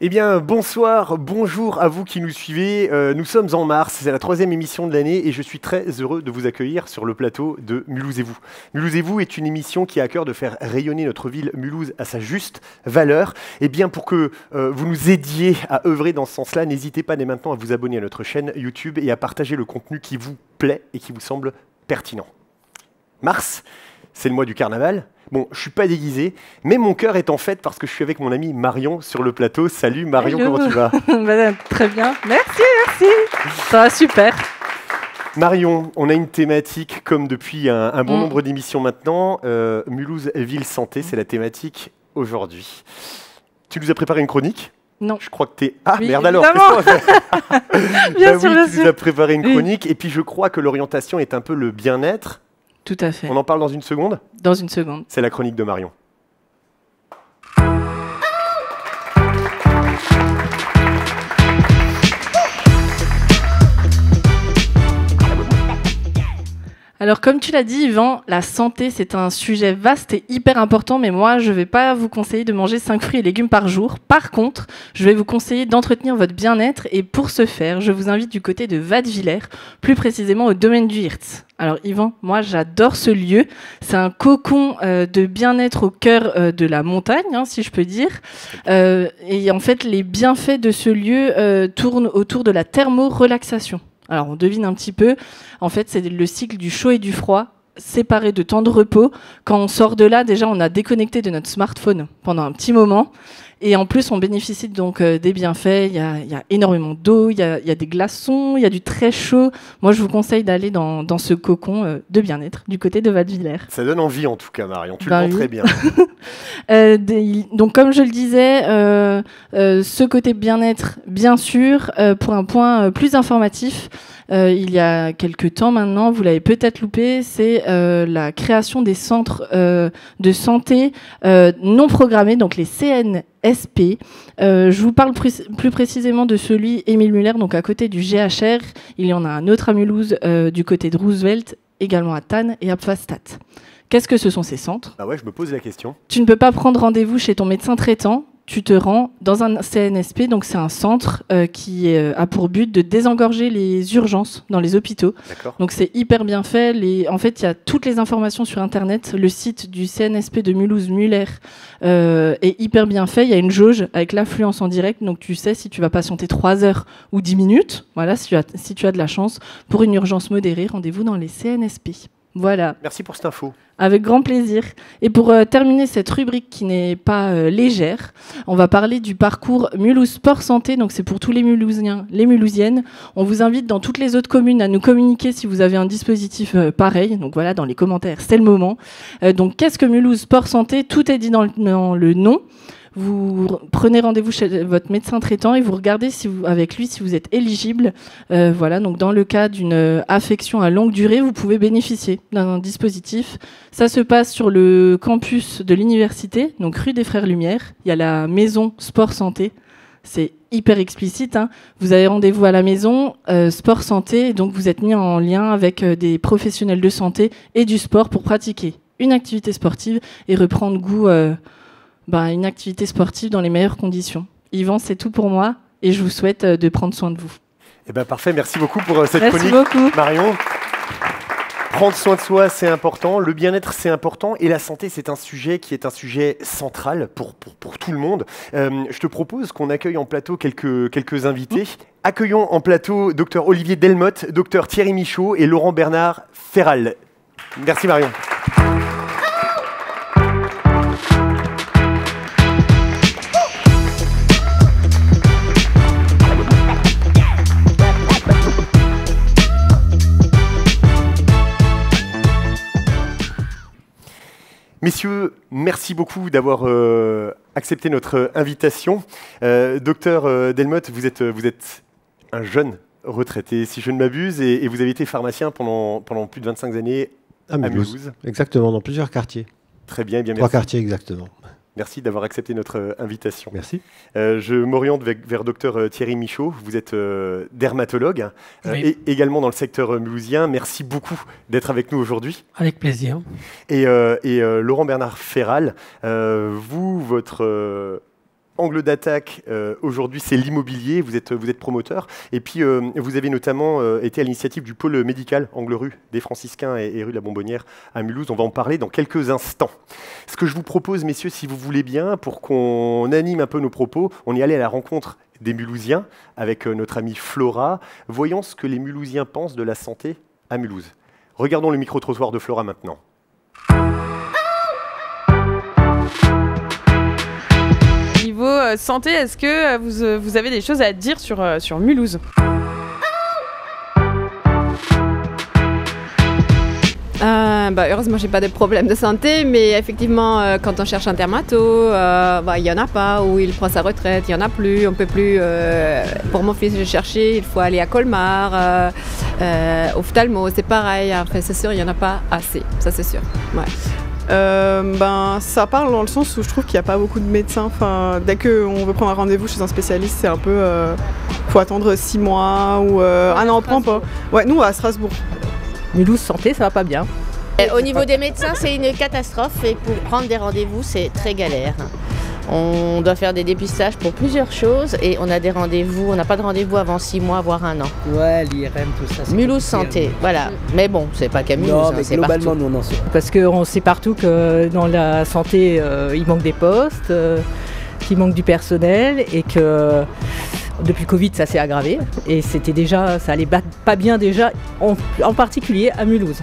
Eh bien, bonsoir, bonjour à vous qui nous suivez. Nous sommes en mars, c'est la 3e émission de l'année et je suis très heureux de vous accueillir sur le plateau de Mulhouse et vous. Mulhouse et vous est une émission qui a à cœur de faire rayonner notre ville Mulhouse à sa juste valeur. Eh bien, pour que vous nous aidiez à œuvrer dans ce sens-là, n'hésitez pas dès maintenant à vous abonner à notre chaîne YouTube et à partager le contenu qui vous plaît et qui vous semble pertinent. Mars, c'est le mois du carnaval. Bon, je suis pas déguisé, mais mon cœur est en fête parce que je suis avec mon ami Marion sur le plateau. Salut Marion, Hello. comment tu vas? Très bien, merci. Ça va super. Marion, on a une thématique comme depuis un bon nombre d'émissions maintenant. Mulhouse Ville Santé, c'est la thématique aujourd'hui. Tu nous as préparé une chronique? Non. Je crois que t'es... Ah Oui, merde alors, évidemment. Bien sûr, oui, bien tu nous sûr. as préparé une Oui. chronique et puis je crois que l'orientation est un peu le bien-être. Tout à fait. On en parle dans une seconde? Dans une seconde. C'est la chronique de Marion. Alors, comme tu l'as dit, Yvan, la santé, c'est un sujet vaste et hyper important, mais moi, je ne vais pas vous conseiller de manger 5 fruits et légumes par jour. Par contre, je vais vous conseiller d'entretenir votre bien-être, et pour ce faire, je vous invite du côté de Wattwiller, plus précisément au domaine du Hirtz. Alors, Yvan, moi, j'adore ce lieu. C'est un cocon de bien-être au cœur de la montagne, hein, si je peux dire. Et en fait, les bienfaits de ce lieu tournent autour de la thermo-relaxation. Alors, on devine un petit peu. En fait, c'est le cycle du chaud et du froid, séparé de temps de repos. Quand on sort de là, déjà, on a déconnecté de notre smartphone pendant un petit moment. Et en plus, on bénéficie donc des bienfaits. Il y a énormément d'eau, il y a des glaçons, il y a du très chaud. Moi, je vous conseille d'aller dans ce cocon de bien-être du côté de Wattwiller. Ça donne envie en tout cas, Marion. Tu Ben le vends oui. très bien. Donc, comme je le disais, ce côté bien-être, bien sûr, pour un point plus informatif, il y a quelques temps maintenant, vous l'avez peut-être loupé, c'est la création des centres de santé non programmés, donc les CNSP. Je vous parle plus précisément de celui Émile Muller, donc à côté du GHR. Il y en a un autre à Mulhouse, du côté de Roosevelt, également à Thann et à Pfastatt. Qu'est-ce que ce sont ces centres? Ah ouais, je me pose la question. Tu ne peux pas prendre rendez-vous chez ton médecin traitant. Tu te rends dans un CNSP, donc c'est un centre qui a pour but de désengorger les urgences dans les hôpitaux. D'accord. Donc c'est hyper bien fait. En fait, il y a toutes les informations sur Internet. Le site du CNSP de Mulhouse-Muller est hyper bien fait. Il y a une jauge avec l'affluence en direct, donc tu sais si tu vas patienter 3 heures ou 10 minutes. Voilà, si tu as de la chance. Pour une urgence modérée, rendez-vous dans les CNSP. Voilà. Merci pour cette info. Avec grand plaisir. Et pour terminer cette rubrique qui n'est pas légère, on va parler du parcours Mulhouse Sport Santé. Donc c'est pour tous les Mulhousiens, les Mulhousiennes. On vous invite dans toutes les autres communes à nous communiquer si vous avez un dispositif pareil. Donc voilà, dans les commentaires, c'est le moment. Donc qu'est-ce que Mulhouse Sport Santé? Tout est dit dans le nom. Vous prenez rendez-vous chez votre médecin traitant et vous regardez avec lui si vous êtes éligible. Voilà, donc dans le cas d'une affection à longue durée, vous pouvez bénéficier d'un dispositif. Ça se passe sur le campus de l'université, donc rue des Frères Lumière. Il y a la maison Sport Santé. C'est hyper explicite, hein. Vous avez rendez-vous à la maison Sport Santé, donc vous êtes mis en lien avec des professionnels de santé et du sport pour pratiquer une activité sportive et reprendre goût une activité sportive dans les meilleures conditions. Yvan, c'est tout pour moi et je vous souhaite de prendre soin de vous. Eh ben parfait, merci beaucoup pour cette Merci chronique. beaucoup. Marion, prendre soin de soi, c'est important. Le bien-être, c'est important. Et la santé, c'est un sujet qui est un sujet central pour tout le monde. Je te propose qu'on accueille en plateau quelques invités. Accueillons en plateau Dr Olivier Delmotte, Dr Thierry Michaud et Laurent Bernard Ferral. Merci Marion. Messieurs, merci beaucoup d'avoir accepté notre invitation. Docteur Delmotte, vous êtes un jeune retraité, si je ne m'abuse, et vous avez été pharmacien pendant plus de 25 années à Mulhouse. Exactement, dans plusieurs quartiers. Très bien, bien 3 merci. quartiers exactement. Merci d'avoir accepté notre invitation. Merci. Je m'oriente vers Dr Thierry Michaud. Vous êtes dermatologue, Oui. et également dans le secteur mulhousien. Merci beaucoup d'être avec nous aujourd'hui. Avec plaisir. Et Laurent Bernard Ferral, vous, votre angle d'attaque, aujourd'hui, c'est l'immobilier. Vous êtes promoteur. Et puis, vous avez notamment été à l'initiative du pôle médical Angle rue des Franciscains et rue de la Bonbonnière à Mulhouse. On va en parler dans quelques instants. Ce que je vous propose, messieurs, si vous voulez bien, pour qu'on anime un peu nos propos, on est allé à la rencontre des Mulhousiens avec notre amie Flora. Voyons ce que les Mulhousiens pensent de la santé à Mulhouse. Regardons le micro-trottoir de Flora maintenant. Niveau santé, est-ce que vous avez des choses à dire sur Mulhouse ? Heureusement, j'ai pas de problème de santé, mais effectivement, quand on cherche un dermato, il y en a pas, ou il prend sa retraite, il y en a plus, on peut plus. Pour mon fils, j'ai cherché, il faut aller à Colmar, ophtalmo, c'est pareil. Enfin, c'est sûr, il y en a pas assez, ça c'est sûr. Ouais. Ça parle dans le sens où je trouve qu'il n'y a pas beaucoup de médecins. Enfin, dès qu'on veut prendre un rendez-vous chez un spécialiste, c'est un peu. Faut attendre 6 mois ou un an, on prend pas. Ouais, nous à Strasbourg. Mulhouse santé, ça va pas bien. Au niveau des médecins, c'est une catastrophe et pour prendre des rendez-vous, c'est très galère. On doit faire des dépistages pour plusieurs choses et on a des rendez-vous, on n'a pas de rendez-vous avant 6 mois, voire 1 an. Ouais, l'IRM, tout ça. Mulhouse santé, voilà. Mais bon, c'est pas qu'à Mulhouse, non, mais c'est globalement, partout. nous on en sait. Parce qu'on sait partout que dans la santé, il manque des postes, qu'il manque du personnel et que depuis le Covid, ça s'est aggravé. Et c'était déjà, ça allait pas bien déjà, en particulier à Mulhouse.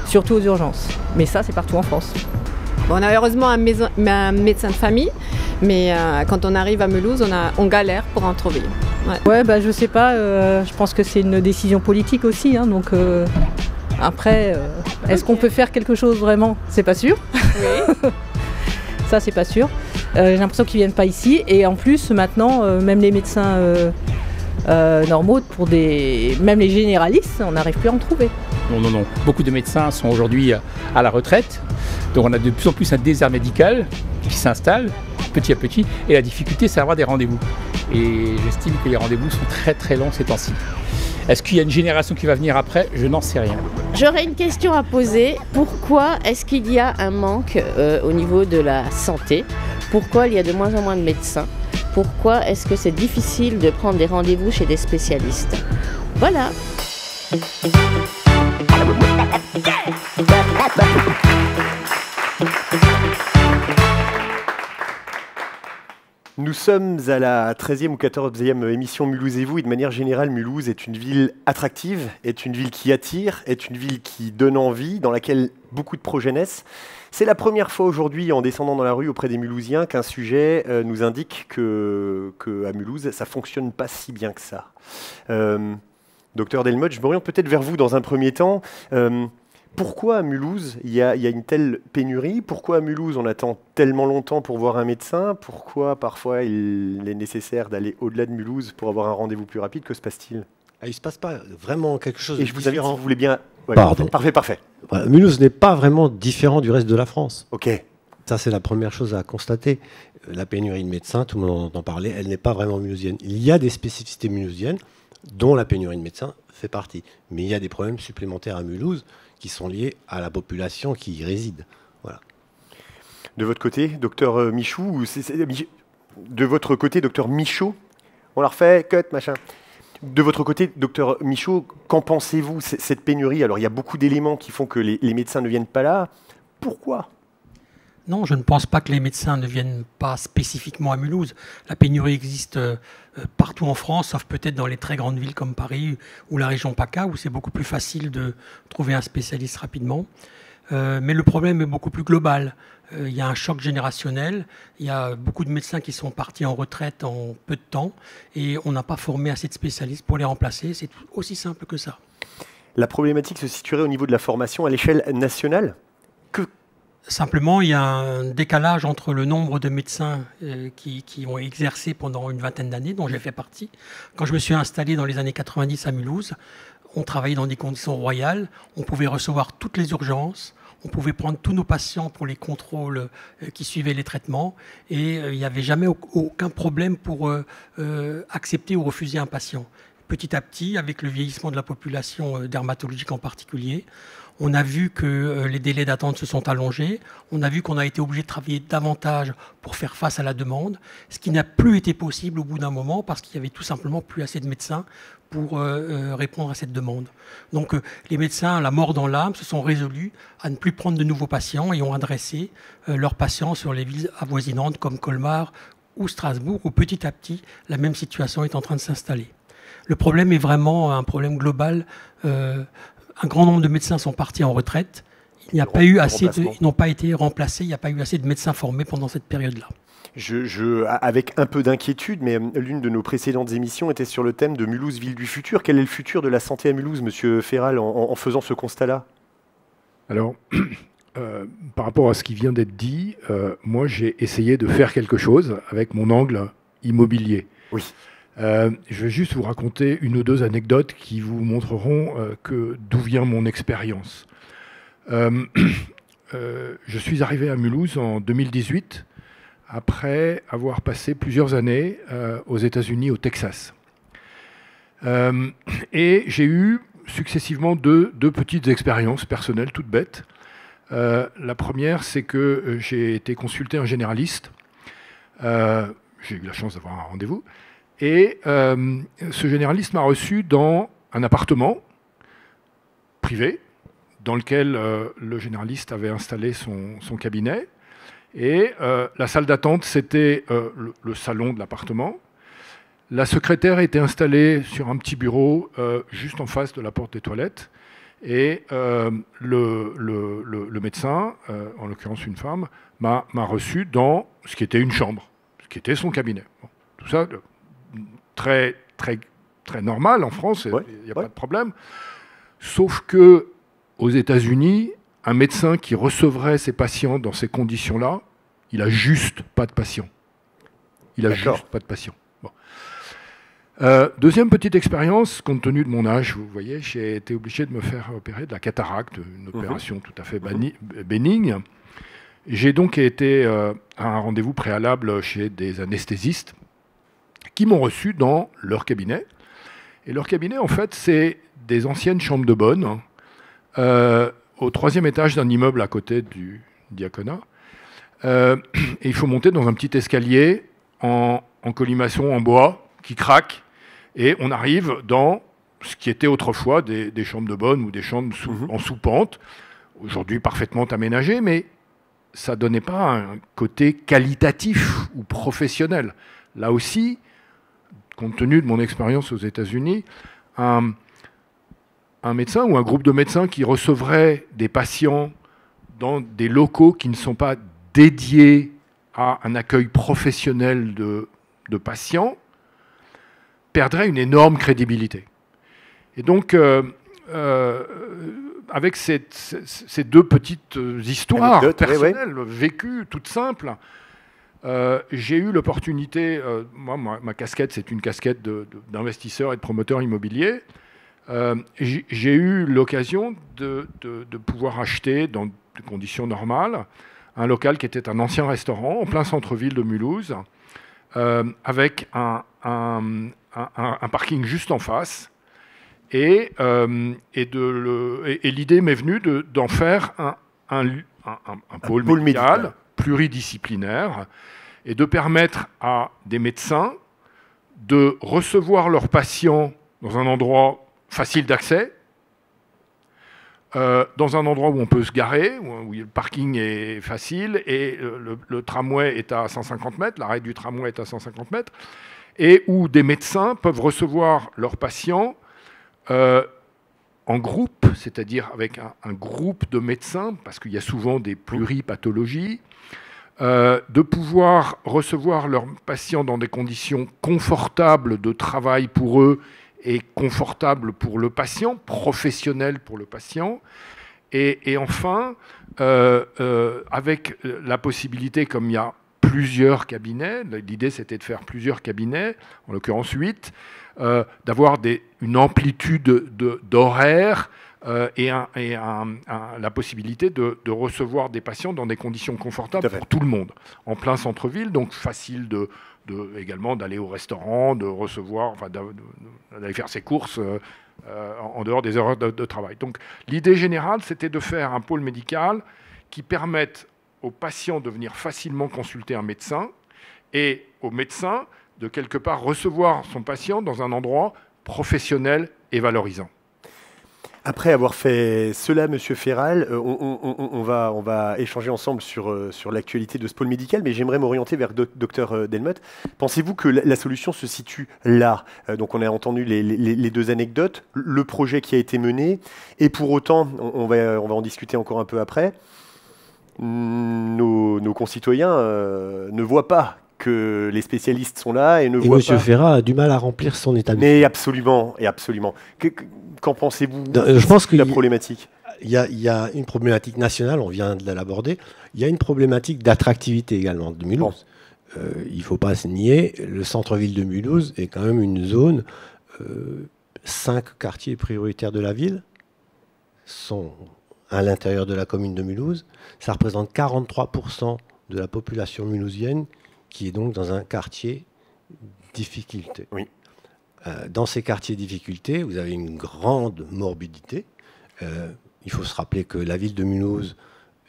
Surtout aux urgences. Mais ça, c'est partout en France. Bon, on a heureusement un médecin de famille, mais quand on arrive à Mulhouse, on galère pour en trouver. Ouais, je sais pas, je pense que c'est une décision politique aussi, hein, donc après, est-ce qu'on peut faire quelque chose vraiment ? C'est pas sûr. Oui. Ça, c'est pas sûr. J'ai l'impression qu'ils viennent pas ici, et en plus, maintenant, même les médecins normaux, même les généralistes, on n'arrive plus à en trouver. Non. Beaucoup de médecins sont aujourd'hui à la retraite. Donc on a de plus en plus un désert médical qui s'installe petit à petit. Et la difficulté, c'est d'avoir des rendez-vous. Et j'estime que les rendez-vous sont très très longs ces temps-ci. Est-ce qu'il y a une génération qui va venir après ? Je n'en sais rien. J'aurais une question à poser. Pourquoi est-ce qu'il y a un manque au niveau de la santé ? Pourquoi il y a de moins en moins de médecins ? Pourquoi est-ce que c'est difficile de prendre des rendez-vous chez des spécialistes ? Voilà. Nous sommes à la 13e ou 14e émission Mulhouse et vous, et de manière générale, Mulhouse est une ville attractive, est une ville qui attire, est une ville qui donne envie, dans laquelle beaucoup de projets naissent. C'est la première fois aujourd'hui, en descendant dans la rue auprès des Mulhousiens, qu'un sujet nous indique qu'à Mulhouse, ça ne fonctionne pas si bien que ça. Docteur Delmotte, je m'oriente peut-être vers vous dans un premier temps. Pourquoi à Mulhouse, il y a une telle pénurie ? Pourquoi à Mulhouse, on attend tellement longtemps pour voir un médecin ? Pourquoi parfois il est nécessaire d'aller au-delà de Mulhouse pour avoir un rendez-vous plus rapide ? Que se passe-t-il ? Il ne se passe pas vraiment quelque chose de différent. Et je vous invite, si vous voulez bien... Ouais, Pardon. Parfait. Voilà, Mulhouse n'est pas vraiment différent du reste de la France. Ok. Ça, c'est la première chose à constater. La pénurie de médecins, tout le monde en entend parler, elle n'est pas vraiment mulhousienne. Il y a des spécificités mulhousiennes, dont la pénurie de médecins fait partie. Mais il y a des problèmes supplémentaires à Mulhouse qui sont liés à la population qui y réside. Voilà. De votre côté, docteur Michou, de votre côté, docteur Michaud, on la refait, cut, machin. De votre côté, docteur Michaud, qu'en pensez-vous, cette pénurie ? Alors, il y a beaucoup d'éléments qui font que les médecins ne viennent pas là. Pourquoi ? Non, je ne pense pas que les médecins ne viennent pas spécifiquement à Mulhouse. La pénurie existe partout en France, sauf peut-être dans les très grandes villes comme Paris ou la région PACA, où c'est beaucoup plus facile de trouver un spécialiste rapidement. Mais le problème est beaucoup plus global. Il y a un choc générationnel, il y a beaucoup de médecins qui sont partis en retraite en peu de temps et on n'a pas formé assez de spécialistes pour les remplacer. C'est aussi simple que ça. La problématique se situerait au niveau de la formation à l'échelle nationale ? Simplement, il y a un décalage entre le nombre de médecins qui ont exercé pendant une vingtaine d'années, dont j'ai fait partie. Quand je me suis installé dans les années 90 à Mulhouse, on travaillait dans des conditions royales, on pouvait recevoir toutes les urgences, on pouvait prendre tous nos patients pour les contrôles qui suivaient les traitements et il n'y avait jamais aucun problème pour accepter ou refuser un patient. Petit à petit, avec le vieillissement de la population dermatologique en particulier, On a vu que les délais d'attente se sont allongés. On a vu qu'on a été obligé de travailler davantage pour faire face à la demande, ce qui n'a plus été possible au bout d'un moment parce qu'il n'y avait tout simplement plus assez de médecins pour répondre à cette demande. Donc les médecins, la mort dans l'âme, se sont résolus à ne plus prendre de nouveaux patients et ont adressé leurs patients sur les villes avoisinantes comme Colmar ou Strasbourg, où petit à petit, la même situation est en train de s'installer. Le problème est vraiment un problème global. Un grand nombre de médecins sont partis en retraite. Ils n'ont pas été remplacés. Il n'y a pas eu assez de médecins formés pendant cette période-là. Avec un peu d'inquiétude, mais l'une de nos précédentes émissions était sur le thème de Mulhouse, ville du futur. Quel est le futur de la santé à Mulhouse, Monsieur Ferral, en faisant ce constat-là? Alors, par rapport à ce qui vient d'être dit, moi j'ai essayé de faire quelque chose avec mon angle immobilier. Oui. Je vais juste vous raconter une ou deux anecdotes qui vous montreront d'où vient mon expérience. Je suis arrivé à Mulhouse en 2018, après avoir passé plusieurs années aux États-Unis, au Texas. Et j'ai eu successivement deux petites expériences personnelles, toutes bêtes. La première, c'est que j'ai été consulter un généraliste. J'ai eu la chance d'avoir un rendez-vous. Et ce généraliste m'a reçu dans un appartement privé dans lequel le généraliste avait installé son cabinet. Et la salle d'attente, c'était le salon de l'appartement. La secrétaire était installée sur un petit bureau juste en face de la porte des toilettes. Et le médecin, en l'occurrence une femme, m'a reçu dans ce qui était une chambre, ce qui était son cabinet. Bon, tout ça, très, très, très normal en France, il n'y a pas de problème. Sauf que aux États-Unis, un médecin qui recevrait ses patients dans ces conditions-là, il n'a juste pas de patients. Il n'a juste pas de patients. Bon. Deuxième petite expérience, compte tenu de mon âge, vous voyez, j'ai été obligé de me faire opérer de la cataracte, une opération tout à fait bénigne. J'ai donc été à un rendez-vous préalable chez des anesthésistes qui m'ont reçu dans leur cabinet. Et leur cabinet, en fait, c'est des anciennes chambres de bonne au 3e étage d'un immeuble à côté du diaconat. Et il faut monter dans un petit escalier en colimaçon en bois qui craque. Et on arrive dans ce qui était autrefois des chambres de bonne ou des chambres en sous-pente, aujourd'hui parfaitement aménagées, mais ça ne donnait pas un côté qualitatif ou professionnel. Là aussi, compte tenu de mon expérience aux États-Unis, un médecin ou un groupe de médecins qui recevrait des patients dans des locaux qui ne sont pas dédiés à un accueil professionnel de patients perdrait une énorme crédibilité. Et donc, avec ces deux petites histoires personnelles, vécues, toutes simples, j'ai eu l'opportunité, ma casquette, c'est une casquette d'investisseur et de promoteur immobilier, j'ai eu l'occasion de pouvoir acheter, dans des conditions normales, un local qui était un ancien restaurant en plein centre-ville de Mulhouse, avec un parking juste en face. Et l'idée m'est venue d'en faire un pôle médical pluridisciplinaire et de permettre à des médecins de recevoir leurs patients dans un endroit facile d'accès, dans un endroit où on peut se garer, où le parking est facile et le tramway est à 150 mètres, l'arrêt du tramway est à 150 mètres, et où des médecins peuvent recevoir leurs patients en groupe, c'est-à-dire avec un groupe de médecins, parce qu'il y a souvent des pluripathologies, de pouvoir recevoir leurs patients dans des conditions confortables de travail pour eux et confortables pour le patient, professionnelles pour le patient, et enfin, avec la possibilité, comme il y a plusieurs cabinets, l'idée c'était de faire plusieurs cabinets, en l'occurrence 8, d'avoir une amplitude d'horaires et la possibilité de recevoir des patients dans des conditions confortables pour tout le monde, en plein centre-ville, donc facile également d'aller au restaurant, de recevoir, enfin, d'aller faire ses courses en dehors des heures de travail. Donc l'idée générale, c'était de faire un pôle médical qui permette aux patients de venir facilement consulter un médecin et aux médecins de quelque part recevoir son patient dans un endroit professionnel et valorisant. Après avoir fait cela, Monsieur Ferral, on va échanger ensemble sur l'actualité de ce pôle médical, mais j'aimerais m'orienter vers Dr Delmotte. Pensez-vous que la solution se situe là? Donc on a entendu les deux anecdotes, le projet qui a été mené, et pour autant, on va en discuter encore un peu après, nos concitoyens ne voient pas que les spécialistes sont là et ne voient pas... M. Ferrat a du mal à remplir son établissement. Mais absolument, et absolument. Qu'en pensez-vous je pense de la problématique? Il y a une problématique nationale, on vient de l'aborder. Il y a une problématique d'attractivité également de Mulhouse. Bon. Il ne faut pas se nier, le centre-ville de Mulhouse est quand même une zone... 5 quartiers prioritaires de la ville sont à l'intérieur de la commune de Mulhouse. Ça représente 43% de la population mulhousienne qui est donc dans un quartier difficulté. Oui. Dans ces quartiers difficultés, vous avez une grande morbidité. Il faut se rappeler que la ville de Mulhouse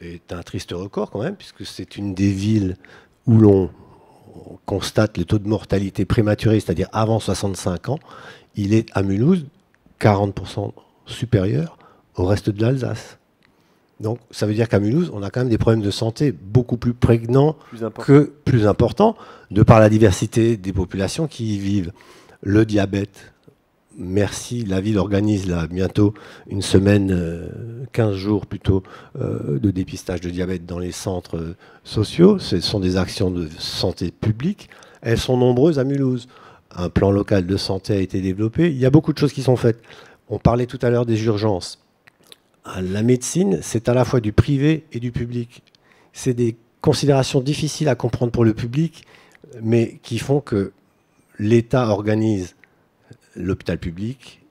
est un triste record quand même, puisque c'est une des villes où l'on constate le taux de mortalité prématurée, c'est-à-dire avant 65 ans. Il est à Mulhouse 40% supérieur au reste de l'Alsace. Donc ça veut dire qu'à Mulhouse, on a quand même des problèmes de santé beaucoup plus prégnants, plus importants, de par la diversité des populations qui y vivent. Le diabète, merci, la ville organise là bientôt une semaine, 15 jours plutôt, de dépistage de diabète dans les centres sociaux. Ce sont des actions de santé publique. Elles sont nombreuses à Mulhouse. Un plan local de santé a été développé. Il y a beaucoup de choses qui sont faites. On parlait tout à l'heure des urgences. La médecine, c'est à la fois du privé et du public. C'est des considérations difficiles à comprendre pour le public, mais qui font que l'État organise l'hôpital public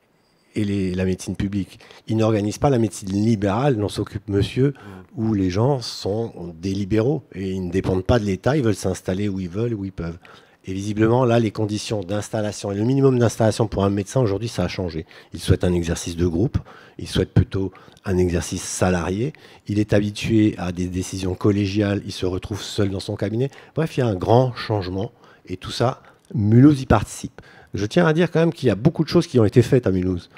et la médecine publique. Il n'organise pas la médecine libérale dont s'occupe monsieur, où les gens sont des libéraux et ils ne dépendent pas de l'État, ils veulent s'installer où ils veulent, où ils peuvent. Et visiblement, là, les conditions d'installation et le minimum d'installation pour un médecin, aujourd'hui, ça a changé. Il souhaite un exercice de groupe, il souhaite plutôt un exercice salarié, il est habitué à des décisions collégiales, il se retrouve seul dans son cabinet. Bref, il y a un grand changement et tout ça, Mulhouse y participe. Je tiens à dire quand même qu'il y a beaucoup de choses qui ont été faites à Mulhouse.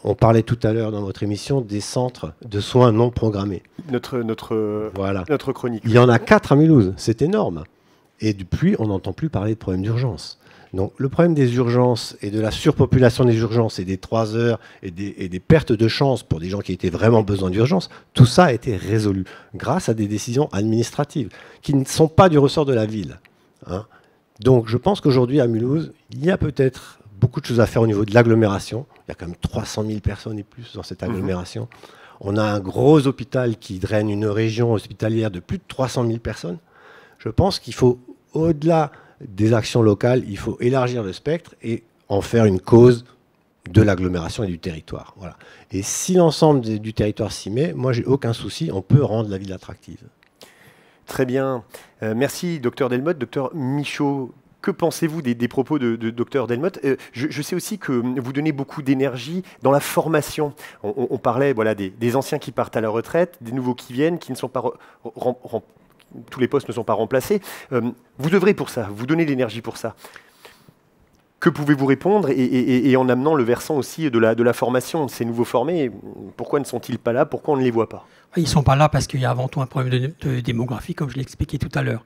On parlait tout à l'heure dans votre émission des centres de soins non programmés. Notre chronique. Il y en a 4 à Mulhouse, c'est énorme. Et depuis, on n'entend plus parler de problème d'urgence. Donc le problème des urgences et de la surpopulation des urgences et des 3 heures et des pertes de chance pour des gens qui étaient vraiment besoin d'urgence, tout ça a été résolu grâce à des décisions administratives qui ne sont pas du ressort de la ville. Hein. Donc je pense qu'aujourd'hui à Mulhouse, il y a peut-être beaucoup de choses à faire au niveau de l'agglomération. Il y a quand même 300 000 personnes et plus dans cette agglomération. On a un gros hôpital qui draine une région hospitalière de plus de 300 000 personnes. Je pense qu'il faut, au-delà des actions locales, il faut élargir le spectre et en faire une cause de l'agglomération et du territoire. Voilà. Et si l'ensemble du territoire s'y met, moi, j'ai aucun souci, on peut rendre la ville attractive. Très bien. Merci, Dr Delmotte. Dr Michaud, que pensez-vous des propos de Dr Delmotte? Je sais aussi que vous donnez beaucoup d'énergie dans la formation. On parlait des anciens qui partent à la retraite, des nouveaux qui viennent, qui ne sont pas tous les postes ne sont pas remplacés. Vous œuvrez pour ça, vous donnez l'énergie pour ça. Que pouvez-vous répondre et en amenant le versant aussi de la formation de ces nouveaux formés, pourquoi ne sont-ils pas là? Pourquoi on ne les voit pas? Ils ne sont pas là parce qu'il y a avant tout un problème de démographie, comme je l'ai expliqué tout à l'heure.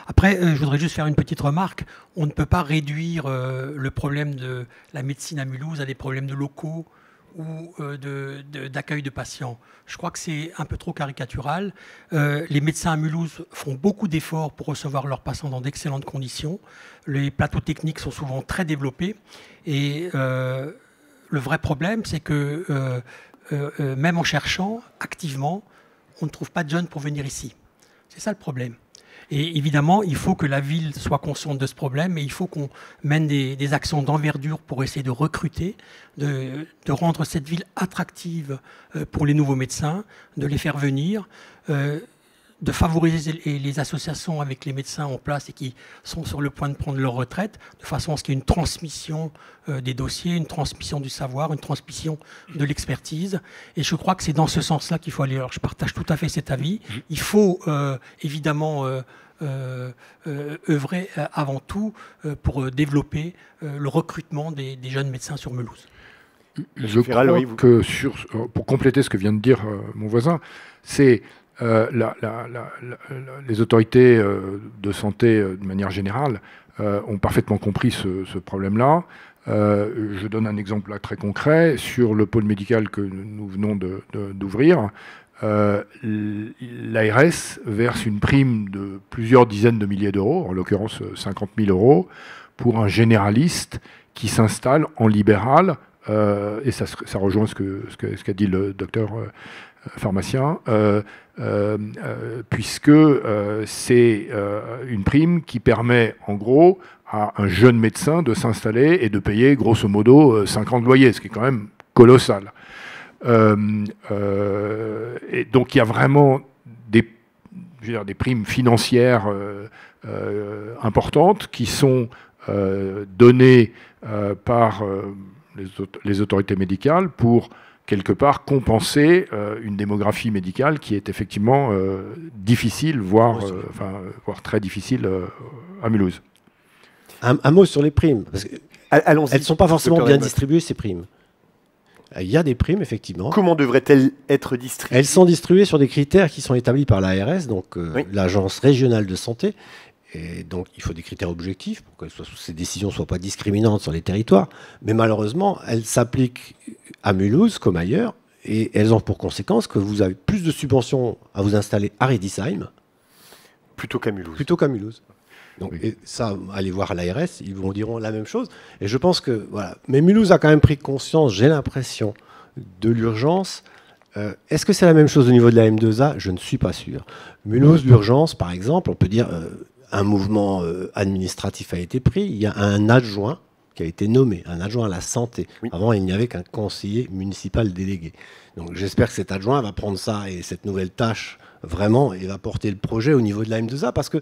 Après, je voudrais juste faire une petite remarque. On ne peut pas réduire le problème de la médecine à Mulhouse à des problèmes de locaux ou d'accueil de patients. Je crois que c'est un peu trop caricatural. Les médecins à Mulhouse font beaucoup d'efforts pour recevoir leurs patients dans d'excellentes conditions. Les plateaux techniques sont souvent très développés. Et le vrai problème, c'est que même en cherchant activement, on ne trouve pas de jeunes pour venir ici. C'est ça le problème. Et évidemment, il faut que la ville soit consciente de ce problème et il faut qu'on mène des actions d'envergure pour essayer de recruter, de rendre cette ville attractive pour les nouveaux médecins, de les faire venir, de favoriser les associations avec les médecins en place et qui sont sur le point de prendre leur retraite, de façon à ce qu'il y ait une transmission des dossiers, une transmission du savoir, une transmission de l'expertise. Et je crois que c'est dans ce sens-là qu'il faut aller. Alors, je partage tout à fait cet avis. Il faut évidemment œuvrer avant tout pour développer le recrutement des jeunes médecins sur Mulhouse. Je crois que pour compléter ce que vient de dire mon voisin, c'est les autorités de santé, de manière générale, ont parfaitement compris ce problème-là. Je donne un exemple là, très concret. Sur le pôle médical que nous venons d'ouvrir, l'ARS verse une prime de plusieurs dizaines de milliers d'euros, en l'occurrence 50 000 euros, pour un généraliste qui s'installe en libéral, et ça rejoint ce qu'a dit le docteur pharmacien, puisque c'est une prime qui permet en gros à un jeune médecin de s'installer et de payer grosso modo 5 ans de loyer, ce qui est quand même colossal. Et donc il y a vraiment des primes financières importantes qui sont données par les autorités médicales pour quelque part compenser une démographie médicale qui est effectivement difficile, voire très difficile à Mulhouse. Un mot sur les primes, parce qu'elles ne sont pas forcément bien distribuées, ces primes. Il y a des primes, effectivement. Comment devraient-elles être distribuées? Elles sont distribuées sur des critères qui sont établis par l'ARS, donc l'Agence régionale de santé. Et donc, il faut des critères objectifs pour que ces décisions ne soient pas discriminantes sur les territoires. Mais malheureusement, elles s'appliquent à Mulhouse comme ailleurs. Et elles ont pour conséquence que vous avez plus de subventions à vous installer à Riedisheim. Plutôt qu'à Mulhouse. Plutôt qu'à Mulhouse. Donc, et ça, allez voir l'ARS, ils vous diront la même chose. Et je pense que, voilà. Mais Mulhouse a quand même pris conscience, j'ai l'impression, de l'urgence. Est-ce que c'est la même chose au niveau de la M2A? Je ne suis pas sûr. Mulhouse, l'urgence, par exemple, on peut dire... un mouvement administratif a été pris. Il y a un adjoint qui a été nommé, un adjoint à la santé. Oui. Avant, il n'y avait qu'un conseiller municipal délégué. Donc j'espère que cet adjoint va prendre ça et cette nouvelle tâche vraiment et va porter le projet au niveau de la M2A, parce que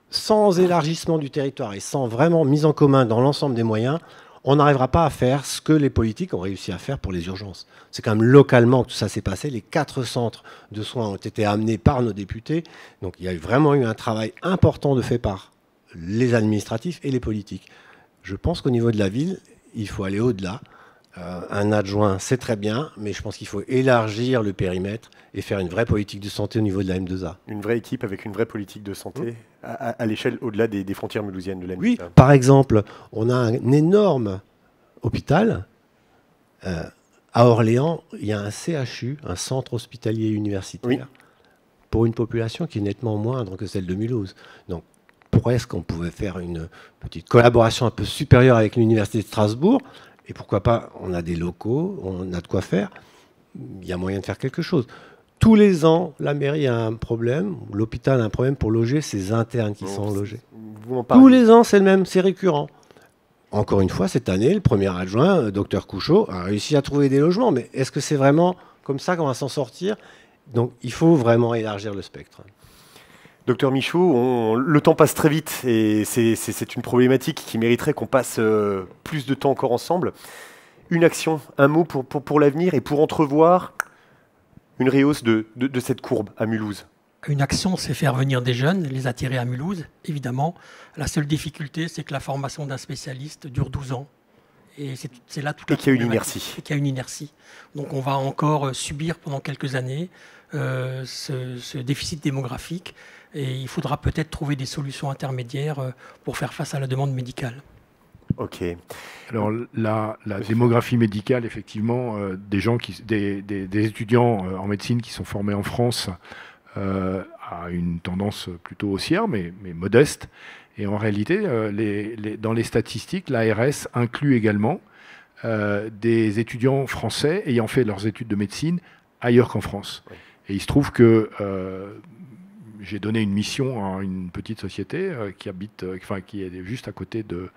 sans élargissement du territoire et sans vraiment mise en commun dans l'ensemble des moyens, on n'arrivera pas à faire ce que les politiques ont réussi à faire pour les urgences. C'est quand même localement que tout ça s'est passé. Les 4 centres de soins ont été amenés par nos députés. Donc il y a vraiment eu un travail important de fait par les administratifs et les politiques. Je pense qu'au niveau de la ville, il faut aller au-delà. Un adjoint, c'est très bien, mais je pense qu'il faut élargir le périmètre et faire une vraie politique de santé au niveau de la M2A. Une vraie équipe avec une vraie politique de santé à l'échelle au-delà des frontières mulhousiennes de la M2A. Oui, par exemple, on a un énorme hôpital. À Orléans, il y a un CHU, un centre hospitalier universitaire, pour une population qui est nettement moindre que celle de Mulhouse. Donc, pourquoi est-ce qu'on pouvait faire une petite collaboration un peu supérieure avec l'Université de Strasbourg? Et pourquoi pas, on a des locaux, on a de quoi faire, il y a moyen de faire quelque chose. Tous les ans, la mairie a un problème, l'hôpital a un problème pour loger ses internes qui sont logés. Tous les ans, c'est le même, c'est récurrent. Encore une fois, cette année, le premier adjoint, Dr Couchot, a réussi à trouver des logements. Mais est-ce que c'est vraiment comme ça qu'on va s'en sortir? Donc, il faut vraiment élargir le spectre. Docteur Michaud, le temps passe très vite et c'est une problématique qui mériterait qu'on passe plus de temps encore ensemble. Une action, un mot pour l'avenir et pour entrevoir une rehausse de cette courbe à Mulhouse. Une action, c'est faire venir des jeunes, les attirer à Mulhouse, évidemment. La seule difficulté, c'est que la formation d'un spécialiste dure 12 ans. Et c'est là toute la qu'il y a une inertie. Et qu'il y a une inertie. Donc on va encore subir pendant quelques années ce déficit démographique. Et il faudra peut-être trouver des solutions intermédiaires pour faire face à la demande médicale. Ok. Alors la démographie médicale, effectivement, des étudiants en médecine qui sont formés en France a une tendance plutôt haussière, mais modeste. Et en réalité, dans les statistiques, l'ARS inclut également des étudiants français ayant fait leurs études de médecine ailleurs qu'en France. Oui. Et il se trouve que j'ai donné une mission à une petite société qui est juste à côté de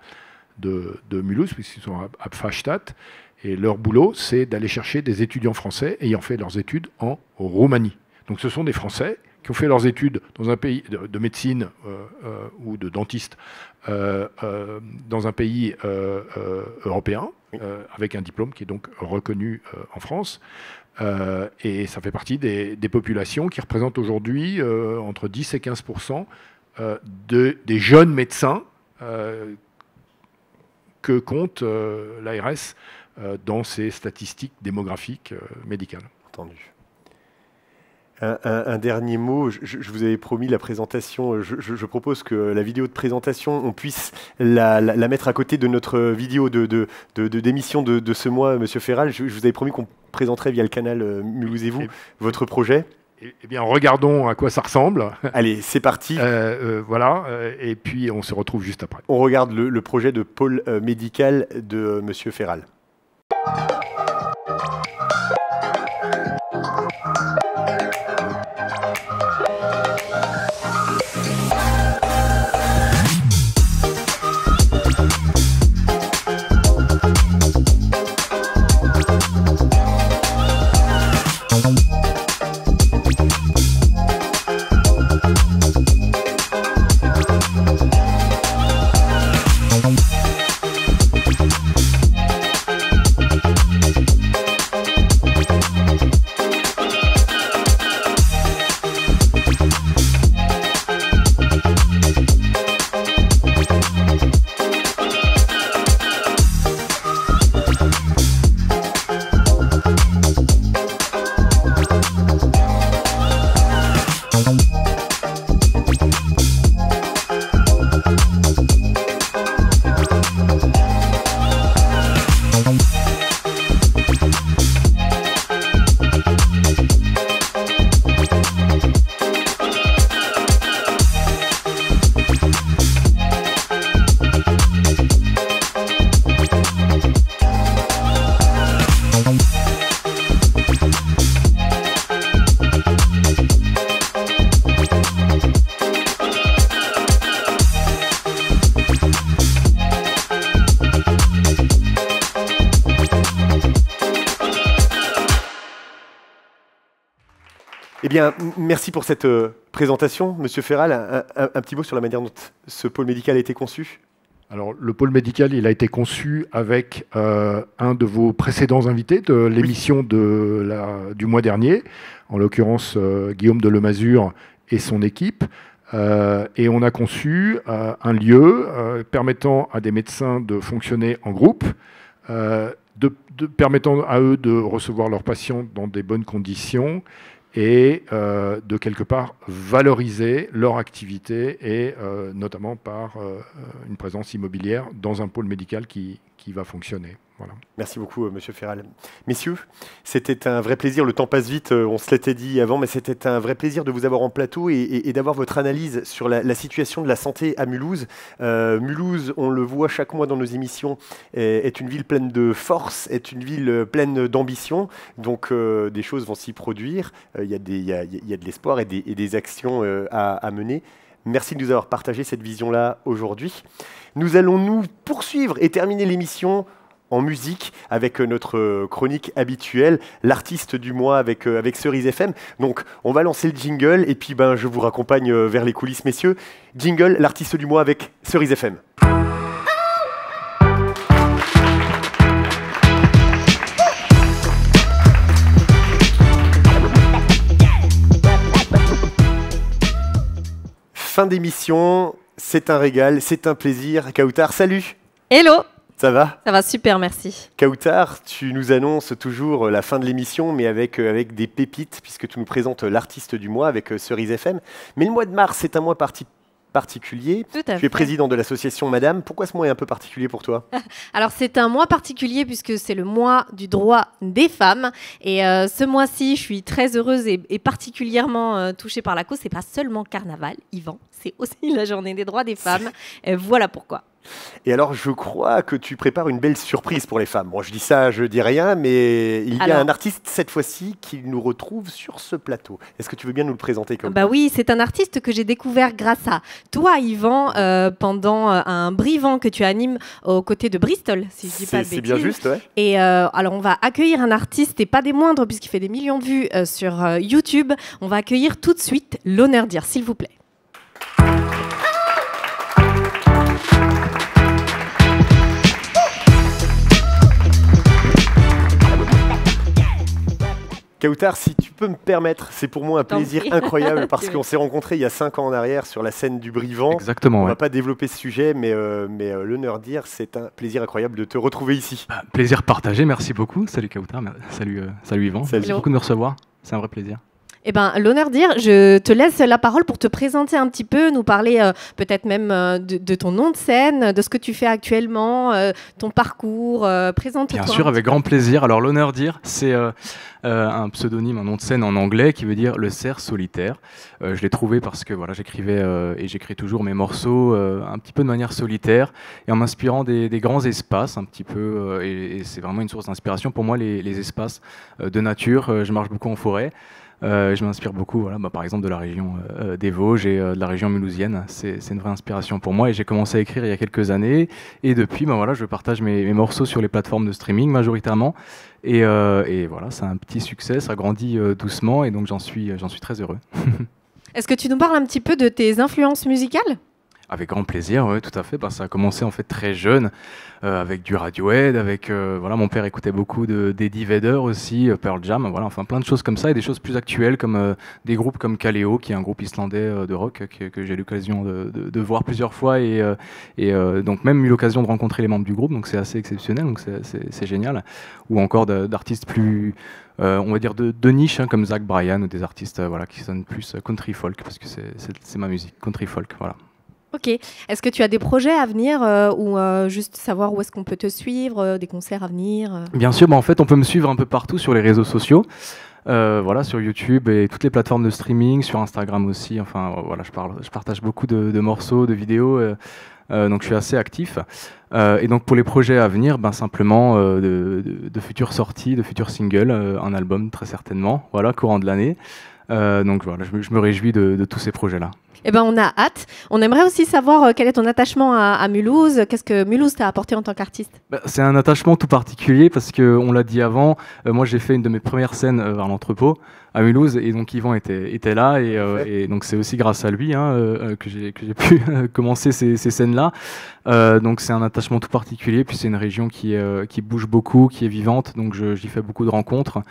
Mulhouse, puisqu'ils sont à Pfastatt. Et leur boulot, c'est d'aller chercher des étudiants français ayant fait leurs études en Roumanie. Donc ce sont des Français qui ont fait leurs études dans un pays de médecine ou de dentiste dans un pays européen, avec un diplôme qui est donc reconnu en France. Et ça fait partie des populations qui représentent aujourd'hui entre 10 et 15% des jeunes médecins que compte l'ARS dans ses statistiques démographiques médicales. Entendu. Un dernier mot, je vous avais promis la présentation, je propose que la vidéo de présentation, on puisse la mettre à côté de notre vidéo d'émission de ce mois, Monsieur Ferral. Je vous avais promis qu'on présenterait via le canal Mulhouse et vous votre projet. Eh bien, regardons à quoi ça ressemble. Allez, c'est parti. Voilà, et puis on se retrouve juste après. On regarde le projet de pôle médical de Monsieur Ferral. Eh bien, merci pour cette présentation, Monsieur Ferral. Un petit mot sur la manière dont ce pôle médical a été conçu. Alors, le pôle médical, il a été conçu avec un de vos précédents invités de l'émission du mois dernier, en l'occurrence Guillaume de Lemazur et son équipe. Et on a conçu un lieu permettant à des médecins de fonctionner en groupe, permettant à eux de recevoir leurs patients dans des bonnes conditions et de quelque part valoriser leur activité et notamment par une présence immobilière dans un pôle médical qui va fonctionner. Voilà. Merci beaucoup, Monsieur Ferral. Messieurs, c'était un vrai plaisir. Le temps passe vite, on se l'était dit avant, mais c'était un vrai plaisir de vous avoir en plateau et d'avoir votre analyse sur la situation de la santé à Mulhouse. Mulhouse, on le voit chaque mois dans nos émissions, est une ville pleine de force, est une ville pleine d'ambition. Donc, des choses vont s'y produire. Il y a de l'espoir et des actions à mener. Merci de nous avoir partagé cette vision-là aujourd'hui. Nous allons nous poursuivre et terminer l'émission en musique avec notre chronique habituelle, l'artiste du mois avec Cerise FM. Donc on va lancer le jingle et puis je vous raccompagne vers les coulisses, messieurs. Jingle, l'artiste du mois avec Cerise FM. Fin d'émission, c'est un régal, c'est un plaisir. Kautar, salut. Hello. Ça va ? Ça va super, merci. Kautar, tu nous annonces toujours la fin de l'émission, mais avec des pépites, puisque tu nous présentes l'artiste du mois avec Cerise FM. Mais le mois de mars, c'est un mois particulier. Tout à fait. Tu es président de l'association Madame. Pourquoi ce mois est un peu particulier pour toi ? Alors, c'est un mois particulier puisque c'est le mois du droit des femmes. Et ce mois-ci, je suis très heureuse et particulièrement touchée par la cause. C'est pas seulement carnaval, Yvan, c'est aussi la journée des droits des femmes. Voilà pourquoi. Et alors, je crois que tu prépares une belle surprise pour les femmes. Bon, je dis ça, je dis rien, mais il y a un artiste cette fois-ci qui nous retrouve sur ce plateau. Est-ce que tu veux bien nous le présenter comme Bah oui, c'est un artiste que j'ai découvert grâce à toi, Yvan, pendant un brivant que tu animes aux côtés de Bristol, si je dis pas de bêtises. C'est bien juste, ouais. Et alors, on va accueillir un artiste, et pas des moindres, puisqu'il fait des millions de vues sur YouTube. On va accueillir tout de suite l'honneur dire, s'il vous plaît. Kautar, si tu peux me permettre, c'est pour moi un plaisir incroyable parce qu'on s'est rencontrés il y a 5 ans en arrière sur la scène du Brivant. Exactement. On ne va pas développer ce sujet, mais l'honneur dire, c'est un plaisir incroyable de te retrouver ici. Plaisir partagé, merci beaucoup. Salut Kautar, salut Yvan. Merci beaucoup de me recevoir, c'est un vrai plaisir. Eh ben, l'honneur dire, je te laisse la parole pour te présenter un petit peu, nous parler peut-être même de ton nom de scène, de ce que tu fais actuellement, ton parcours, présente-toi. Bien sûr, avec grand plaisir. Alors l'honneur dire, c'est un pseudonyme, un nom de scène en anglais qui veut dire le cerf solitaire. Je l'ai trouvé parce que voilà, j'écrivais et j'écris toujours mes morceaux un petit peu de manière solitaire et en m'inspirant des grands espaces un petit peu et c'est vraiment une source d'inspiration pour moi les espaces de nature. Je marche beaucoup en forêt. Je m'inspire beaucoup, voilà, par exemple, de la région des Vosges et de la région mulhousienne. C'est une vraie inspiration pour moi et j'ai commencé à écrire il y a quelques années. Et depuis, voilà, je partage mes morceaux sur les plateformes de streaming majoritairement. Et voilà, c'est un petit succès, ça grandit doucement et donc j'en suis très heureux. Est-ce que tu nous parles un petit peu de tes influences musicales ? Avec grand plaisir, oui, tout à fait. Ça a commencé en fait très jeune, avec du Radiohead, avec voilà, mon père écoutait beaucoup d'Eddie Vedder aussi, Pearl Jam, voilà, enfin plein de choses comme ça et des choses plus actuelles comme des groupes comme Kaleo, qui est un groupe islandais de rock que j'ai eu l'occasion de voir plusieurs fois et donc même eu l'occasion de rencontrer les membres du groupe, donc c'est assez exceptionnel, donc c'est génial. Ou encore d'artistes plus on va dire de niche, comme Zach Bryan ou des artistes voilà, qui sonnent plus country folk parce que c'est ma musique, country folk, voilà. Ok. Est-ce que tu as des projets à venir ou juste savoir où est-ce qu'on peut te suivre, des concerts à venir Bien sûr, en fait, on peut me suivre un peu partout sur les réseaux sociaux, voilà, sur YouTube et toutes les plateformes de streaming, sur Instagram aussi. Enfin, voilà, je partage beaucoup de morceaux, de vidéos, donc je suis assez actif. Et donc pour les projets à venir, simplement de futures sorties, de futurs singles, un album très certainement, voilà, courant de l'année. Donc voilà, je me réjouis de tous ces projets-là. Eh ben, on a hâte. On aimerait aussi savoir quel est ton attachement à Mulhouse. Qu'est-ce que Mulhouse t'a apporté en tant qu'artiste ? C'est un attachement tout particulier parce qu'on l'a dit avant, moi j'ai fait une de mes premières scènes vers l'entrepôt à Mulhouse et donc Yvan était là et donc c'est aussi grâce à lui que j'ai pu commencer ces scènes-là. Donc c'est un attachement tout particulier, puis c'est une région qui bouge beaucoup, qui est vivante, donc j'y fais beaucoup de rencontres.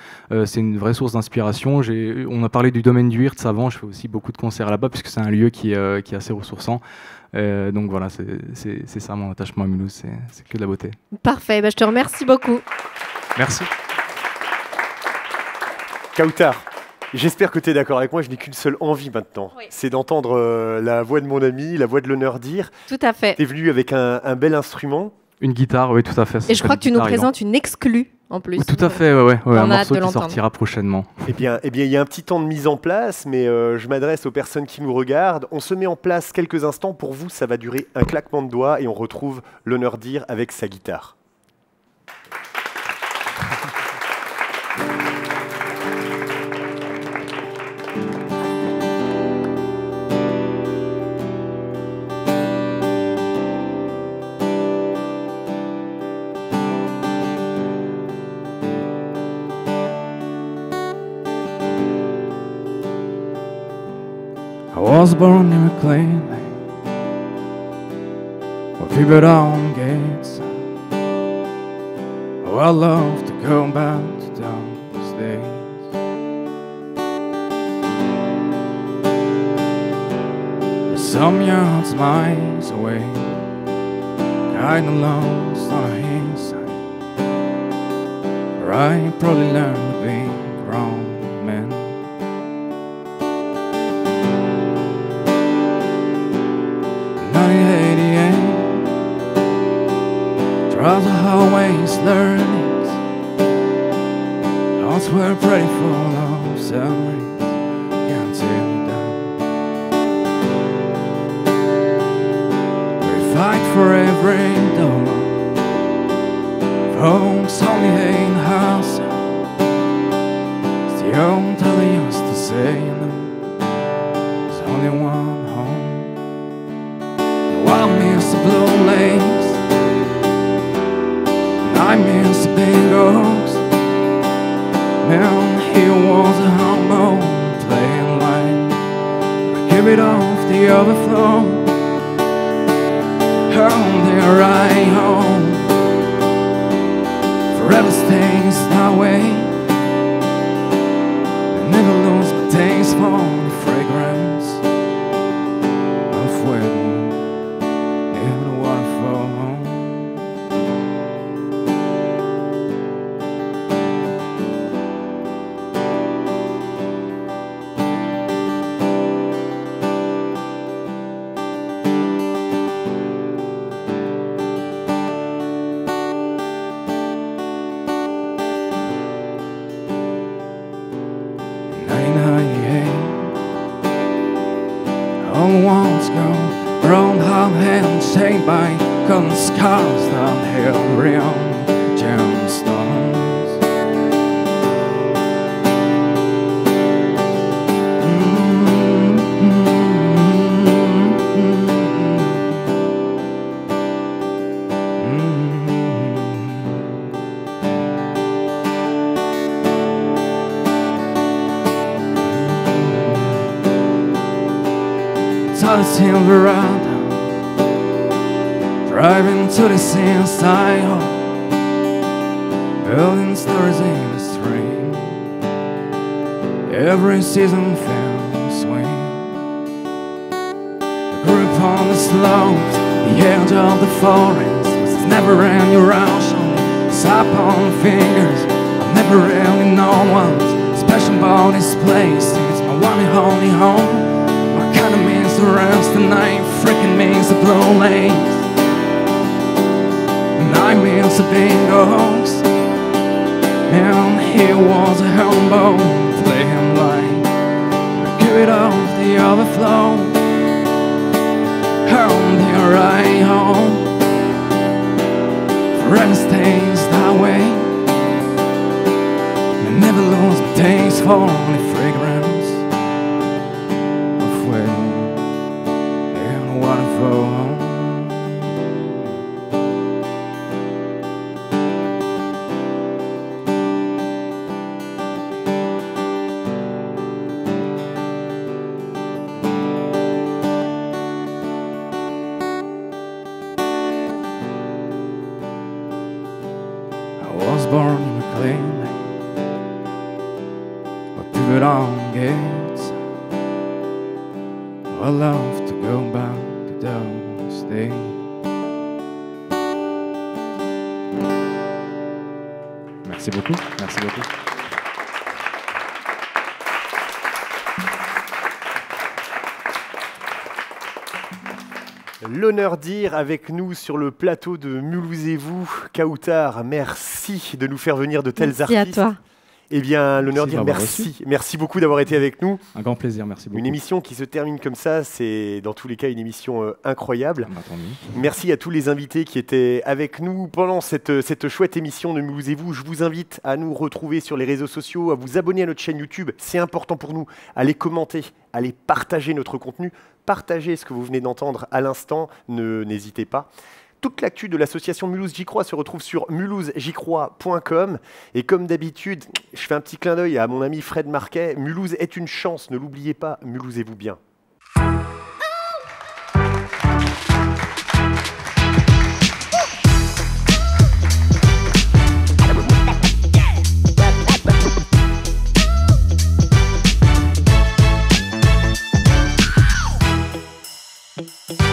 C'est une vraie source d'inspiration. On a parlé du domaine du Hirtz avant, je fais aussi beaucoup de concerts là-bas puisque c'est un lieu qui est assez ressourçant. Donc voilà, c'est ça mon attachement à Mulhouse, c'est que de la beauté. Parfait, je te remercie beaucoup. Merci. Kautar, j'espère que tu es d'accord avec moi, je n'ai qu'une seule envie maintenant, c'est d'entendre la voix de mon ami, la voix de l'honneur dire. Tout à fait. Tu es venu avec un bel instrument. Une guitare, oui, tout à fait. Et je crois que tu nous présentes une exclue en plus. Oui, tout à fait, ouais, un morceau qui sortira prochainement. Eh bien, il y a un petit temps de mise en place, mais je m'adresse aux personnes qui nous regardent. On se met en place quelques instants. Pour vous, ça va durer un claquement de doigts et on retrouve l'honneur dire avec sa guitare. I was born in McLean, with people down gates. Oh, I love to go back to those days. There's some yards miles away, kinda lost on a hillside, where I probably learned to be grown man. 1988, trials are always learnings. Hearts were pretty full of submarines, can't tear me down. We fight for every dollar. Folks only hate the house. It's the old that they used to say, you know, there's only one home. Now I miss the blue lakes, and I miss the big oaks. Man, he was a humble playing line. Give it off the overflow. Home there right home. Forever stays that way. I never lose my taste for the fragrance of fuego in the waterfall. All the walls go round half hand shaped by gun scars down here real gemstones. Silverado, driving to the inside hall, building stars in the stream. Every season found swing. The group on the slopes, the edge of the forest, was never any rush on the sap on the fingers. I never really know what's special about this place. It's my one and only home. Kinda means the rest, the night freaking means the blue lanes. And I means the bingoes. And he was a humble playing line. Give it off the overflow. Home there right home. Forever stays that way. I never lose my taste for only fragrance. I was born in McLean Lane, but pivot on gates. I love to go back to those days. Merci beaucoup. Merci beaucoup. L'honneur dire avec nous sur le plateau de Mulhouse-et-vous, Kautar, merci de nous faire venir de tels artistes. Merci à toi. Eh bien, l'honneur dire merci. Merci beaucoup d'avoir été avec nous. Un grand plaisir, merci beaucoup. Une émission qui se termine comme ça, c'est dans tous les cas une émission incroyable. Merci à tous les invités qui étaient avec nous pendant cette chouette émission de Mulhouse-et-vous. Je vous invite à nous retrouver sur les réseaux sociaux, à vous abonner à notre chaîne YouTube. C'est important pour nous. À les commenter, à les partager notre contenu. Partagez ce que vous venez d'entendre à l'instant, n'hésitez pas. Toute l'actu de l'association Mulhouse J'y crois se retrouve sur mulhousej'ycrois.com. Et comme d'habitude, je fais un petit clin d'œil à mon ami Fred Marquet. Mulhouse est une chance, ne l'oubliez pas, mulhousez-vous bien. Thank you.